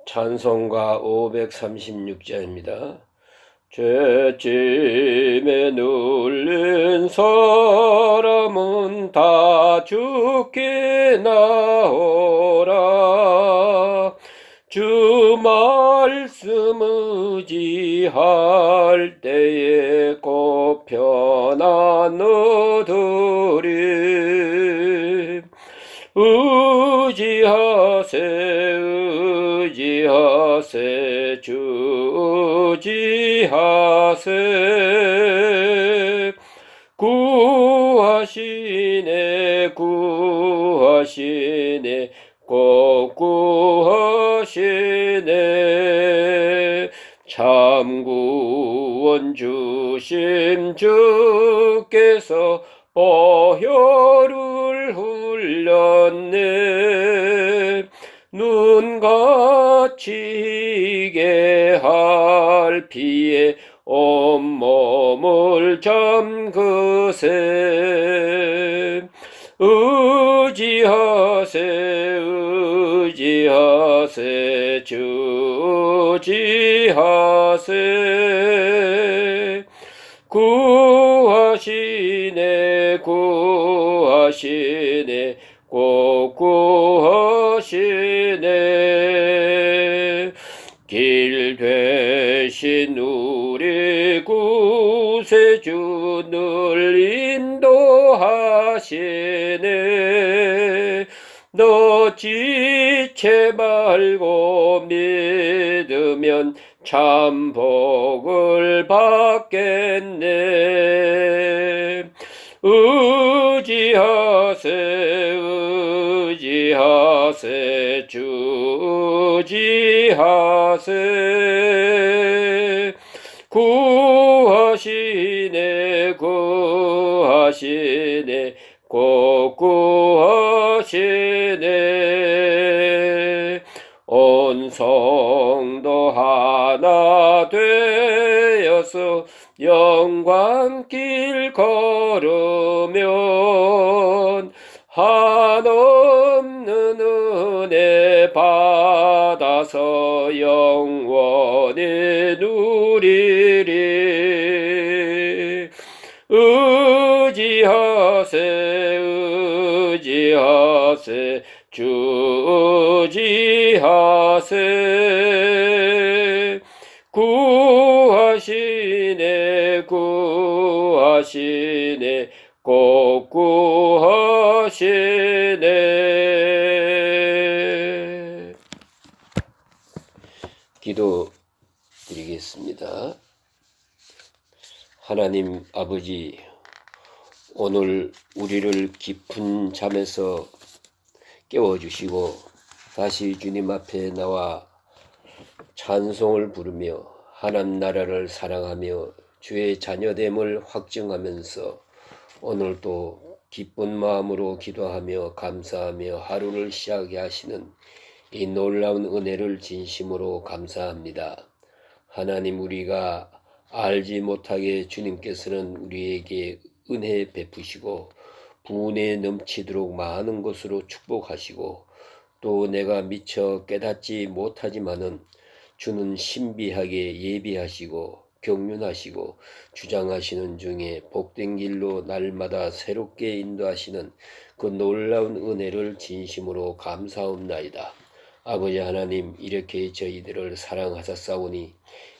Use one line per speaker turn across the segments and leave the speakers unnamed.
찬송가 536자입니다. 죄짐에 눌린 사람은 다 죽게 나오라. 주 말씀 의지할 때에 곧 편안 얻으리. 의지하세 주 의지하세. 구하시네 꼭 구하시네. 참 구원 주심 주께서 보혈을 흘렸네. 눈같이 이게 할 피에 온몸을 잠그세. 의지하세 주 의지하세. 구하시네 꼭 구하시네. 길 되신 우리 구세주를 인도하시네. 너 지체 말고 믿으면 참 복을 받겠네. 의지하세 주 의지하세. 구하시네 꼭 구하시네. 온 성도 하나 되어서 영광길 걸으면 한없는 은혜 받아서 영원히 누리리. 의지하세 주 의지하세. 구하시네 꼭 구하시네. 기도 드리겠습니다. 하나님 아버지, 오늘 우리를 깊은 잠에서 깨워주시고 다시 주님 앞에 나와 찬송을 부르며 하나님 나라를 사랑하며 주의 자녀됨을 확증하면서 오늘도 기쁜 마음으로 기도하며 감사하며 하루를 시작하게 하시는 이 놀라운 은혜를 진심으로 감사합니다. 하나님, 우리가 알지 못하게 주님께서는 우리에게 은혜 베푸시고 부은혜 넘치도록 많은 것으로 축복하시고, 또 내가 미처 깨닫지 못하지만은 주는 신비하게 예비하시고 경륜하시고 주장하시는 중에 복된 길로 날마다 새롭게 인도하시는 그 놀라운 은혜를 진심으로 감사옵나이다. 아버지 하나님, 이렇게 저희들을 사랑하셨사오니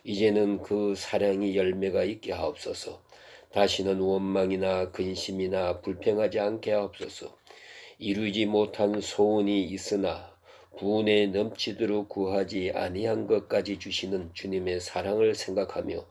이제는 그 사랑이 열매가 있게 하옵소서. 다시는 원망이나 근심이나 불평하지 않게 하옵소서. 이루지 못한 소원이 있으나 부은혜 넘치도록 구하지 아니한 것까지 주시는 주님의 사랑을 생각하며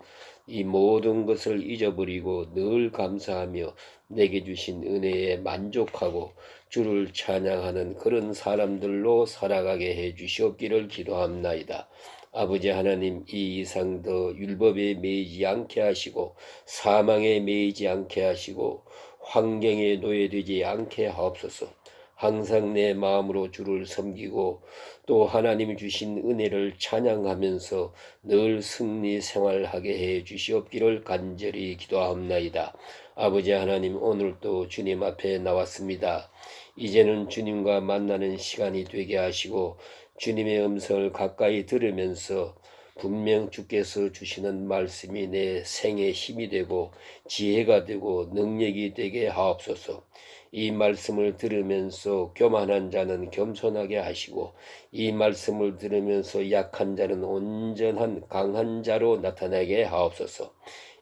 이 모든 것을 잊어버리고 늘 감사하며 내게 주신 은혜에 만족하고 주를 찬양하는 그런 사람들로 살아가게 해 주시옵기를 기도합나이다. 아버지 하나님, 이 이상 더 율법에 매이지 않게 하시고 사망에 매이지 않게 하시고 환경에 노예되지 않게 하옵소서. 항상 내 마음으로 주를 섬기고 또 하나님이 주신 은혜를 찬양하면서 늘 승리 생활하게 해 주시옵기를 간절히 기도하옵나이다. 아버지 하나님, 오늘도 주님 앞에 나왔습니다. 이제는 주님과 만나는 시간이 되게 하시고 주님의 음성을 가까이 들으면서 분명 주께서 주시는 말씀이 내 생의 힘이 되고 지혜가 되고 능력이 되게 하옵소서. 이 말씀을 들으면서 교만한 자는 겸손하게 하시고 이 말씀을 들으면서 약한 자는 온전한 강한 자로 나타나게 하옵소서.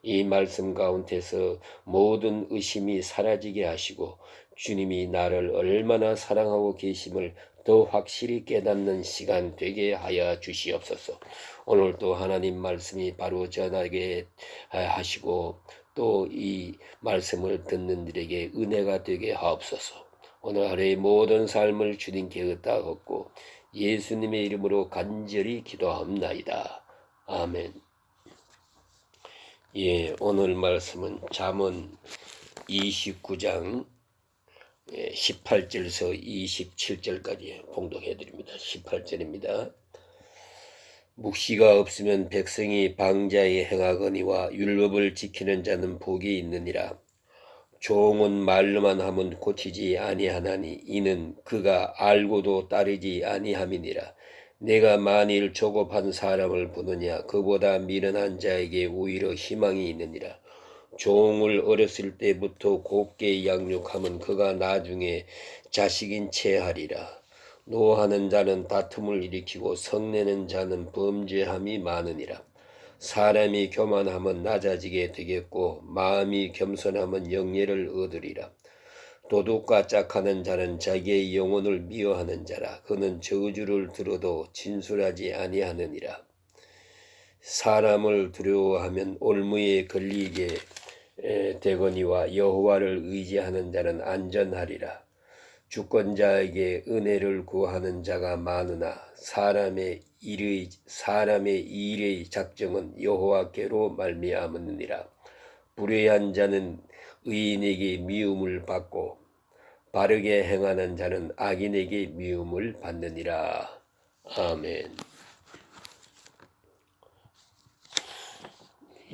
이 말씀 가운데서 모든 의심이 사라지게 하시고 주님이 나를 얼마나 사랑하고 계심을 더 확실히 깨닫는 시간 되게 하여 주시옵소서. 오늘도 하나님 말씀이 바로 전하게 하시고 또 이 말씀을 듣는 이들에게 은혜가 되게 하옵소서. 오늘 하루의 모든 삶을 주님께 의탁하고 예수님의 이름으로 간절히 기도합나이다. 아멘. 예, 오늘 말씀은 잠언 29장 18절에서 27절까지 봉독해 드립니다. 18절입니다. 묵시가 없으면 백성이 방자히 행하거니와 율법을 지키는 자는 복이 있느니라. 종은 말로만 하면 고치지 아니하나니 이는 그가 알고도 따르지 아니함이니라. 내가 만일 조급한 사람을 보느냐 그보다 미련한 자에게 오히려 희망이 있느니라. 종을 어렸을 때부터 곱게 양육하면 그가 나중에 자식인 채 하리라. 노하는 자는 다툼을 일으키고 성내는 자는 범죄함이 많으니라. 사람이 교만하면 낮아지게 되겠고 마음이 겸손하면 영예를 얻으리라. 도둑과 짝하는 자는 자기의 영혼을 미워하는 자라. 그는 저주를 들어도 진술하지 아니하느니라. 사람을 두려워하면 올무에 걸리게 되거니와 여호와를 의지하는 자는 안전하리라. 주권자에게 은혜를 구하는 자가 많으나 사람의 일의 작정은 여호와께로 말미암으니라. 불의한 자는 의인에게 미움을 받고 바르게 행하는 자는 악인에게 미움을 받느니라. 아멘.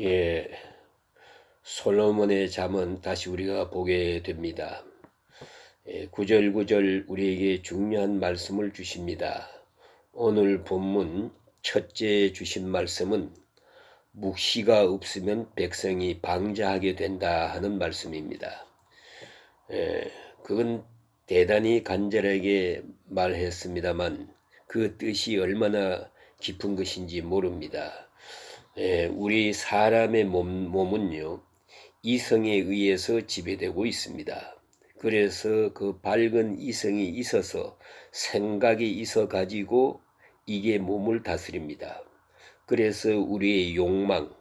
예, 솔로몬의 잠은 다시 우리가 보게 됩니다. 9절 9절 우리에게 중요한 말씀을 주십니다. 오늘 본문 첫째 주신 말씀은 묵시가 없으면 백성이 방자하게 된다 하는 말씀입니다. 그건 대단히 간절하게 말했습니다만 그 뜻이 얼마나 깊은 것인지 모릅니다. 우리 사람의 몸은요 이성에 의해서 지배되고 있습니다. 그래서 그 밝은 이성이 있어서 생각이 있어 가지고 이게 몸을 다스립니다. 그래서 우리의 욕망,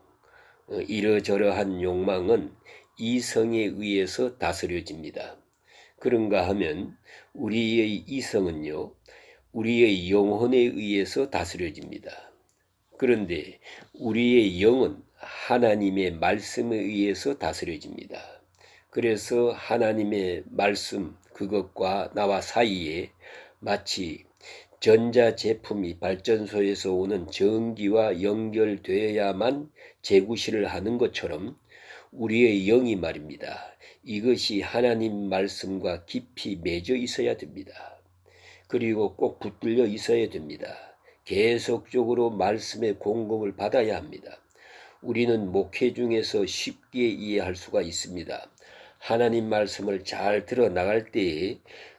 이러저러한 욕망은 이성에 의해서 다스려집니다. 그런가 하면 우리의 이성은요 우리의 영혼에 의해서 다스려집니다. 그런데 우리의 영은 하나님의 말씀에 의해서 다스려집니다. 그래서 하나님의 말씀 그것과 나와 사이에 마치 전자제품이 발전소에서 오는 전기와 연결되어야만 재구시를 하는 것처럼 우리의 영이 말입니다. 이것이 하나님 말씀과 깊이 맺어 있어야 됩니다. 그리고 꼭 붙들려 있어야 됩니다. 계속적으로 말씀의 공급을 받아야 합니다. 우리는 목회 중에서 쉽게 이해할 수가 있습니다. 하나님 말씀을 잘 들어 나갈 때에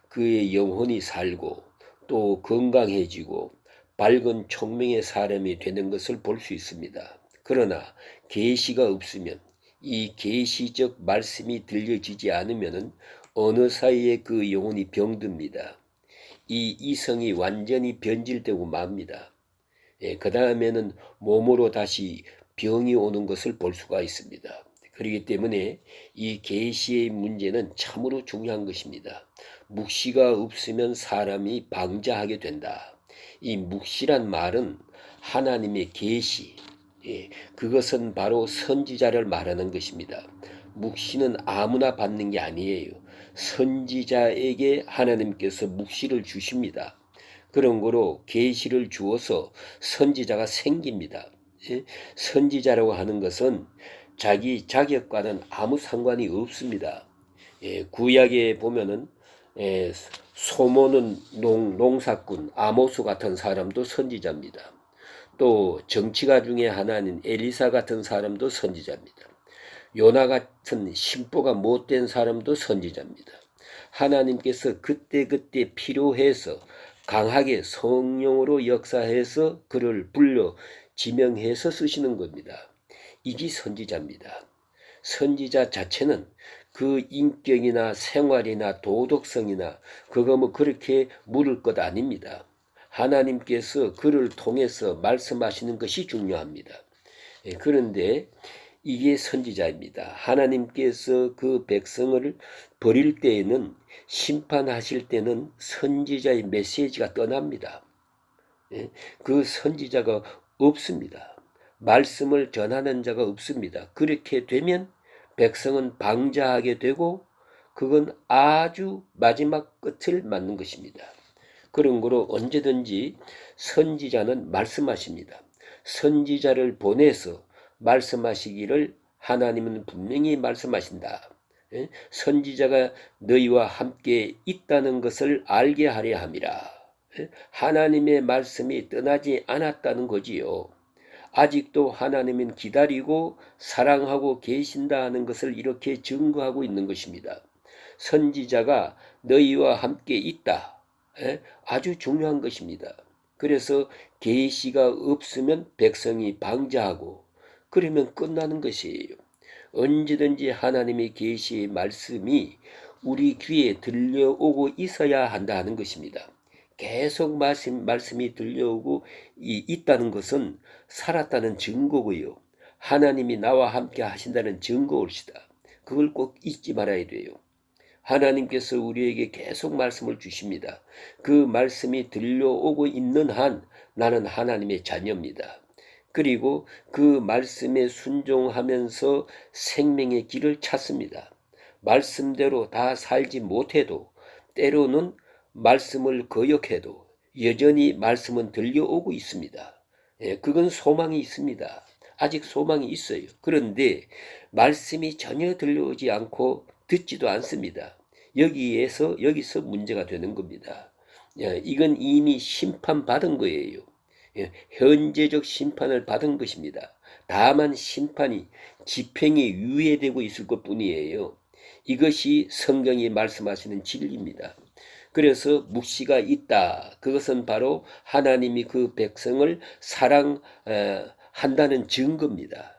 그의 영혼이 살고 또 건강해지고 밝은 총명의 사람이 되는 것을 볼 수 있습니다. 그러나 계시가 없으면 이 계시적 말씀이 들려지지 않으면 어느 사이에 그 영혼이 병듭니다. 이 이성이 완전히 변질되고 맙니다. 그 다음에는 몸으로 다시 병이 오는 것을 볼 수가 있습니다. 그렇기 때문에 이 계시의 문제는 참으로 중요한 것입니다. 묵시가 없으면 사람이 방자하게 된다. 이 묵시란 말은 하나님의 계시, 그것은 바로 선지자를 말하는 것입니다. 묵시는 아무나 받는 게 아니에요. 선지자에게 하나님께서 묵시를 주십니다. 그런 거로 계시를 주어서 선지자가 생깁니다. 선지자라고 하는 것은 자기 자격과는 아무 상관이 없습니다. 구약에 보면은 에, 소모는 농사꾼 아모스 같은 사람도 선지자입니다. 또 정치가 중에 하나인 엘리사 같은 사람도 선지자입니다. 요나 같은 심보가 못된 사람도 선지자입니다. 하나님께서 그때그때 필요해서 강하게 성령으로 역사해서 그를 불러 지명해서 쓰시는 겁니다. 이게 선지자입니다. 선지자 자체는 그 인격이나 생활이나 도덕성이나 그거 뭐 그렇게 물을 것 아닙니다. 하나님께서 그를 통해서 말씀하시는 것이 중요합니다. 그런데 이게 선지자입니다. 하나님께서 그 백성을 버릴 때에는 심판하실 때는 선지자의 메시지가 떠납니다. 그 선지자가 없습니다. 말씀을 전하는 자가 없습니다. 그렇게 되면 백성은 방자하게 되고 그건 아주 마지막 끝을 맞는 것입니다. 그런 거로 언제든지 선지자는 말씀하십니다. 선지자를 보내서 말씀하시기를 하나님은 분명히 말씀하신다. 선지자가 너희와 함께 있다는 것을 알게 하려 함이라. 하나님의 말씀이 떠나지 않았다는 거지요. 아직도 하나님은 기다리고 사랑하고 계신다는 것을 이렇게 증거하고 있는 것입니다. 선지자가 너희와 함께 있다. 아주 중요한 것입니다. 그래서 계시가 없으면 백성이 방자하고 그러면 끝나는 것이에요. 언제든지 하나님의 계시의 말씀이 우리 귀에 들려오고 있어야 한다는 것입니다. 계속 말씀이 들려오고 있다는 것은 살았다는 증거고요. 하나님이 나와 함께 하신다는 증거일시다. 그걸 꼭 잊지 말아야 돼요. 하나님께서 우리에게 계속 말씀을 주십니다. 그 말씀이 들려오고 있는 한 나는 하나님의 자녀입니다. 그리고 그 말씀에 순종하면서 생명의 길을 찾습니다. 말씀대로 다 살지 못해도 때로는 말씀을 거역해도 여전히 말씀은 들려오고 있습니다. 그건 소망이 있습니다. 아직 소망이 있어요. 그런데 말씀이 전혀 들려오지 않고 듣지도 않습니다. 여기서 문제가 되는 겁니다. 이건 이미 심판받은 거예요. 현재적 심판을 받은 것입니다. 다만 심판이 집행에 유예되고 있을 것뿐이에요. 이것이 성경이 말씀하시는 진리입니다. 그래서 묵시가 있다. 그것은 바로 하나님이 그 백성을 사랑한다는 증거입니다.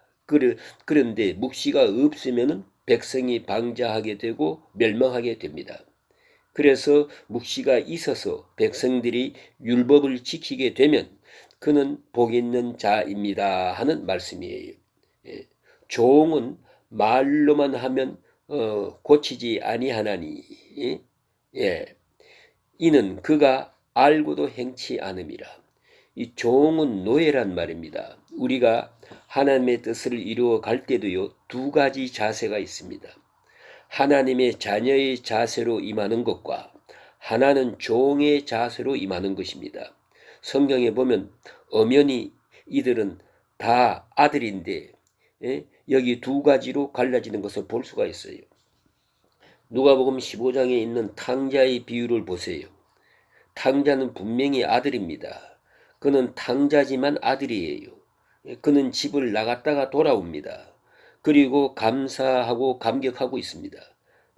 그런데 묵시가 없으면 백성이 방자하게 되고 멸망하게 됩니다. 그래서 묵시가 있어서 백성들이 율법을 지키게 되면 그는 복 있는 자입니다 하는 말씀이에요. 종은 말로만 하면 고치지 아니하나니 이는 그가 알고도 행치 않음이라. 이 종은 노예란 말입니다. 우리가 하나님의 뜻을 이루어 갈 때도요, 두 가지 자세가 있습니다. 하나님의 자녀의 자세로 임하는 것과 하나는 종의 자세로 임하는 것입니다. 성경에 보면 엄연히 이들은 다 아들인데 여기 두 가지로 갈라지는 것을 볼 수가 있어요. 누가복음 15장에 있는 탕자의 비유를 보세요. 탕자는 분명히 아들입니다. 그는 탕자지만 아들이에요. 그는 집을 나갔다가 돌아옵니다. 그리고 감사하고 감격하고 있습니다.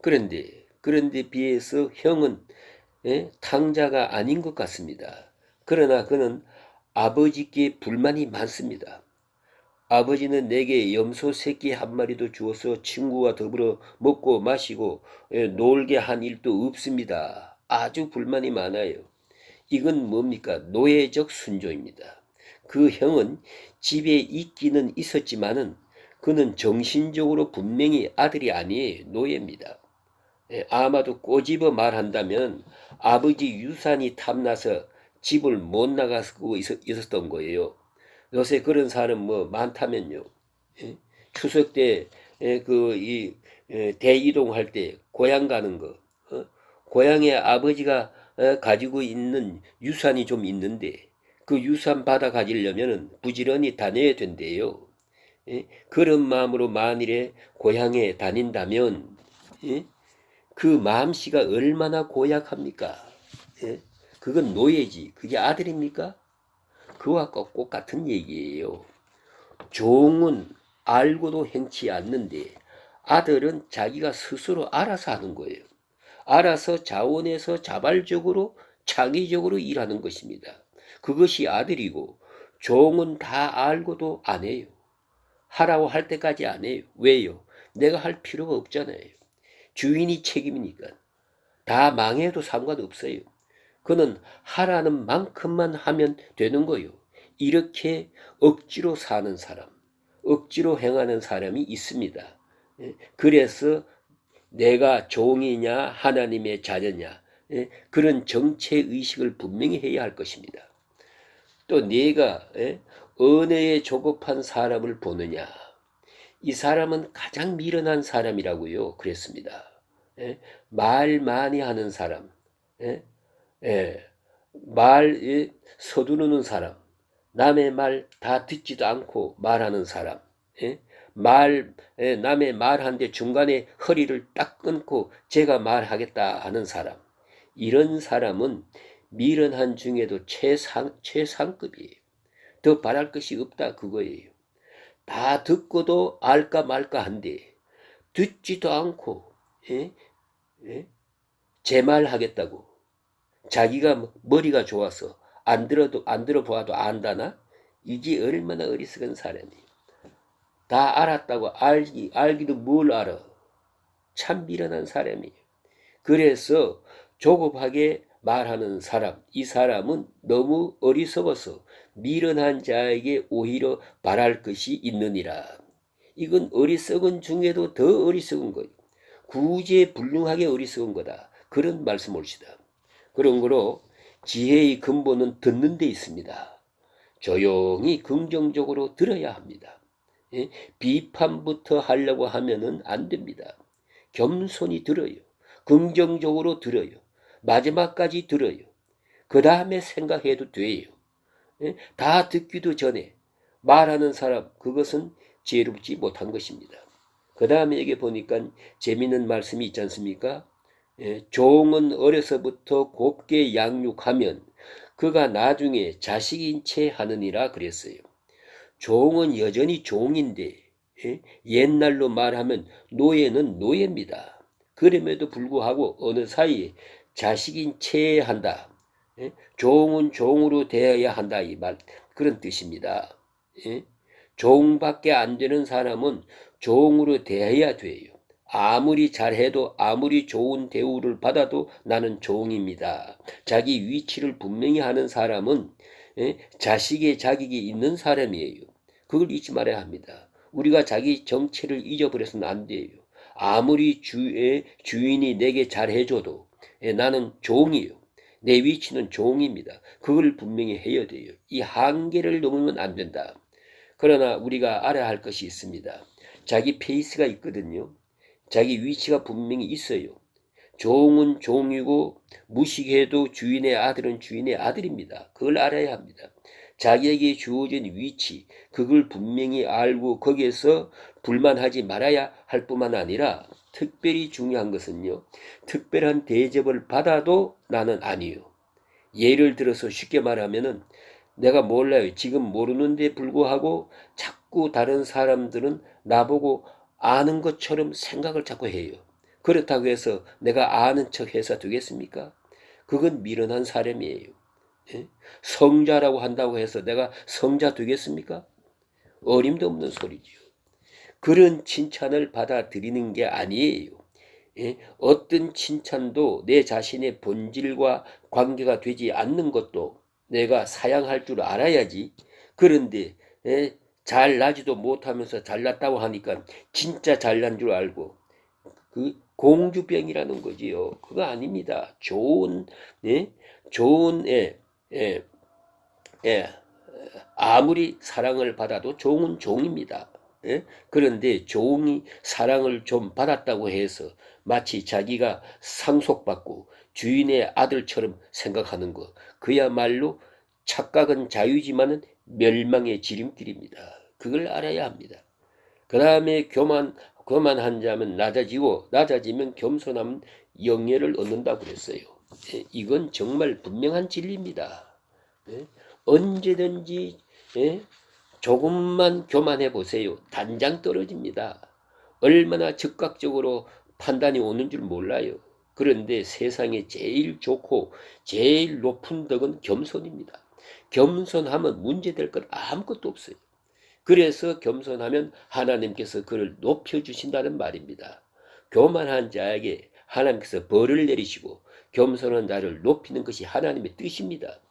그런데 비해서 형은 탕자가 아닌 것 같습니다. 그러나 그는 아버지께 불만이 많습니다. 아버지는 내게 염소 새끼 한 마리도 주어서 친구와 더불어 먹고 마시고 놀게 한 일도 없습니다. 아주 불만이 많아요. 이건 뭡니까? 노예적 순종입니다. 그 형은 집에 있기는 있었지만은 그는 정신적으로 분명히 아들이 아니에요. 노예입니다. 아마도 꼬집어 말한다면 아버지 유산이 탐나서 집을 못 나가고 있었던 거예요. 요새 그런 사람 뭐 많다면요. 추석 때 대이동할 때 고향 가는 거, 고향에 아버지가 가지고 있는 유산이 좀 있는데 그 유산 받아 가지려면 부지런히 다녀야 된대요. 그런 마음으로 만일에 고향에 다닌다면 그 마음씨가 얼마나 고약합니까? 예? 그건 노예지. 그게 아들입니까? 그와 꼭 같은 얘기예요. 종은 알고도 행치 않는데 아들은 자기가 스스로 알아서 하는 거예요. 알아서 자원해서 자발적으로 창의적으로 일하는 것입니다. 그것이 아들이고 종은 다 알고도 안 해요. 하라고 할 때까지 안 해요. 왜요? 내가 할 필요가 없잖아요. 주인이 책임이니까. 다 망해도 상관없어요. 그는 하라는 만큼만 하면 되는 거요. 이렇게 억지로 사는 사람, 억지로 행하는 사람이 있습니다. 그래서 내가 종이냐 하나님의 자녀냐, 그런 정체의식을 분명히 해야 할 것입니다. 또 내가 언어에 조급한 사람을 보느냐, 이 사람은 가장 미련한 사람이라고요 그랬습니다. 말 많이 하는 사람, 말 서두르는 사람, 남의 말 다 듣지도 않고 말하는 사람, 남의 말하는데 중간에 허리를 딱 끊고 제가 말하겠다 하는 사람, 이런 사람은 미련한 중에도 최상급이에요. 더 바랄 것이 없다 그거예요. 다 듣고도 알까 말까 한데 듣지도 않고 제 말 하겠다고 자기가 머리가 좋아서 안 들어보아도 안다나? 이게 얼마나 어리석은 사람이에요. 다 알았다고 알기도 뭘 알아. 참 미련한 사람이에요. 그래서 조급하게 말하는 사람, 이 사람은 너무 어리석어서 미련한 자에게 오히려 바랄 것이 있느니라. 이건 어리석은 중에도 더 어리석은 거예요. 구제불능하게 어리석은 거다. 그런 말씀 옳시다. 그런 거로 지혜의 근본은 듣는 데 있습니다. 조용히 긍정적으로 들어야 합니다. 비판부터 하려고 하면은 안 됩니다. 겸손히 들어요. 긍정적으로 들어요. 마지막까지 들어요. 그 다음에 생각해도 돼요. 다 듣기도 전에 말하는 사람, 그것은 지혜롭지 못한 것입니다. 그 다음에 여기 보니까 재미있는 말씀이 있지 않습니까? 종은 어려서부터 곱게 양육하면 그가 나중에 자식인 채 하느니라 그랬어요. 종은 여전히 종인데 옛날로 말하면 노예는 노예입니다. 그럼에도 불구하고 어느 사이에 자식인 채 한다. 종은 종으로 대해야 한다 이 말 그런 뜻입니다. 종밖에 안 되는 사람은 종으로 대해야 돼요. 아무리 잘해도 아무리 좋은 대우를 받아도 나는 종입니다. 자기 위치를 분명히 하는 사람은 자식의 자격이 있는 사람이에요. 그걸 잊지 말아야 합니다. 우리가 자기 정체를 잊어버려서는 안 돼요. 아무리 주인이 내게 잘해줘도 나는 종이에요. 내 위치는 종입니다. 그걸 분명히 해야 돼요. 이 한계를 넘으면 안 된다. 그러나 우리가 알아야 할 것이 있습니다. 자기 페이스가 있거든요. 자기 위치가 분명히 있어요. 종은 종이고 무식해도 주인의 아들은 주인의 아들입니다. 그걸 알아야 합니다. 자기에게 주어진 위치, 그걸 분명히 알고 거기에서 불만하지 말아야 할 뿐만 아니라 특별히 중요한 것은요. 특별한 대접을 받아도 나는 아니요. 예를 들어서 쉽게 말하면은 내가 몰라요. 지금 모르는데 불구하고 자꾸 다른 사람들은 나보고 아는 것처럼 생각을 자꾸 해요. 그렇다고 해서 내가 아는 척 해서 되겠습니까? 그건 미련한 사람이에요. 성자라고 한다고 해서 내가 성자 되겠습니까? 어림도 없는 소리지요. 그런 칭찬을 받아들이는 게 아니에요. 어떤 칭찬도 내 자신의 본질과 관계가 되지 않는 것도 내가 사양할 줄 알아야지. 그런데 잘나지도 못하면서 잘났다고 하니까 진짜 잘난 줄 알고 그 공주병이라는 거지요. 그거 아닙니다. 좋은 아무리 사랑을 받아도 종은 종입니다. 그런데 종이 사랑을 좀 받았다고 해서 마치 자기가 상속받고 주인의 아들처럼 생각하는 것, 그야말로 착각은 자유지만은 멸망의 지름길입니다. 그걸 알아야 합니다. 그 다음에 교만한 자면 낮아지고 낮아지면 겸손하면 영예를 얻는다고 그랬어요. 예, 이건 정말 분명한 진리입니다. 예, 언제든지 예, 조금만 교만해 보세요. 단장 떨어집니다. 얼마나 즉각적으로 판단이 오는 줄 몰라요. 그런데 세상에 제일 좋고 제일 높은 덕은 겸손입니다. 겸손하면 문제될 건 아무것도 없어요. 그래서 겸손하면 하나님께서 그를 높여주신다는 말입니다. 교만한 자에게 하나님께서 벌을 내리시고 겸손한 자를 높이는 것이 하나님의 뜻입니다.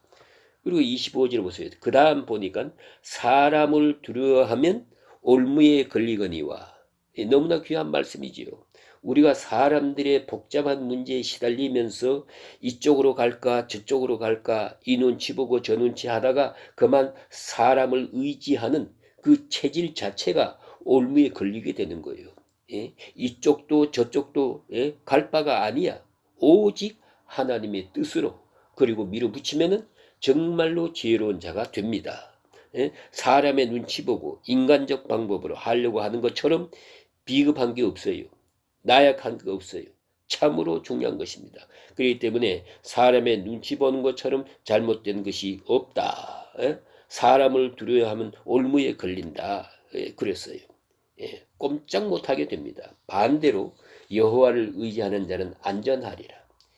그리고 25절 보세요. 그 다음 보니까 사람을 두려워하면 올무에 걸리거니와, 너무나 귀한 말씀이지요. 우리가 사람들의 복잡한 문제에 시달리면서 이쪽으로 갈까 저쪽으로 갈까 이 눈치 보고 저 눈치 하다가 그만 사람을 의지하는 그 체질 자체가 올무에 걸리게 되는 거예요. 예? 이쪽도 저쪽도 예? 갈 바가 아니야. 오직 하나님의 뜻으로 그리고 밀어붙이면은 정말로 지혜로운 자가 됩니다. 예? 사람의 눈치 보고 인간적 방법으로 하려고 하는 것처럼 비겁한 게 없어요. 나약한 게 없어요. 참으로 중요한 것입니다. 그렇기 때문에 사람의 눈치 보는 것처럼 잘못된 것이 없다. 예? 사람을 두려워하면 올무에 걸린다. 예, 그랬어요. 예, 꼼짝 못하게 됩니다. 반대로 여호와를 의지하는 자는 안전하리라.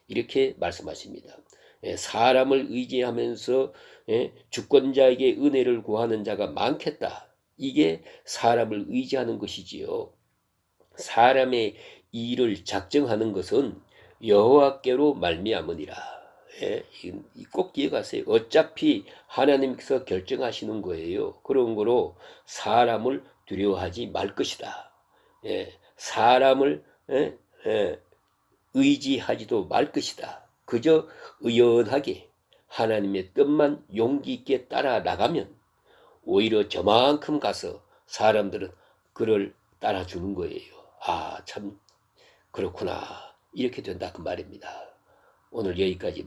이렇게 말씀하십니다. 예, 사람을 의지하면서 예, 주권자에게 은혜를 구하는 자가 많겠다. 이게 사람을 의지하는 것이지요. 사람의 일을 작정하는 것은 여호와께로 말미암으니라. 예, 꼭 기억하세요. 어차피 하나님께서 결정하시는 거예요. 그런 거로 사람을 두려워하지 말 것이다. 예, 사람을 의지하지도 말 것이다. 그저 의연하게 하나님의 뜻만 용기 있게 따라 나가면 오히려 저만큼 가서 사람들은 그를 따라주는 거예요. 아, 참 그렇구나. 이렇게 된다 그 말입니다. 오늘 여기까지 말씀